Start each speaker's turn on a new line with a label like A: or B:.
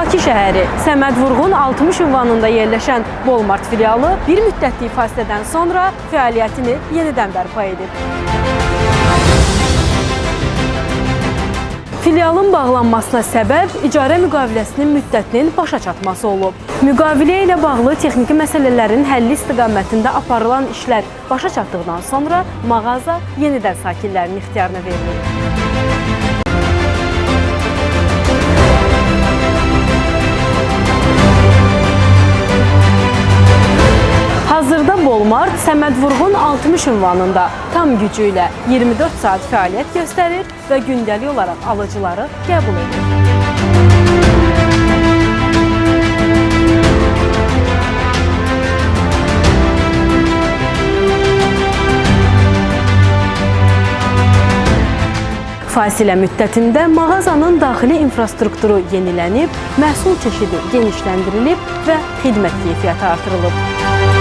A: Bakı şəhəri Səməd Vurğun 60 ünvanında yerləşən Walmart filialı bir müddətlik fasilədən sonra fəaliyyətini yenidən bərpa edib. Filialın bağlanmasına səbəb icarə müqaviləsinin müddətinin başa çatması olub. Müqavilə ilə bağlı texniki məsələlərin həlli istiqamətində aparılan işlər başa çatdıqdan sonra mağaza yenidən sakinlərin ixtiyarına verilir. Hazırda Walmart Səməd Vurğun 60 ünvanında tam gücü ilə 24 saat fəaliyyət göstərir və gündəlik olaraq alıcıları qəbul edir. Fasilə müddətində mağazanın daxili infrastrukturu yenilənib, məhsul çeşidi genişləndirilib və xidmət keyfiyyəti artırılıb.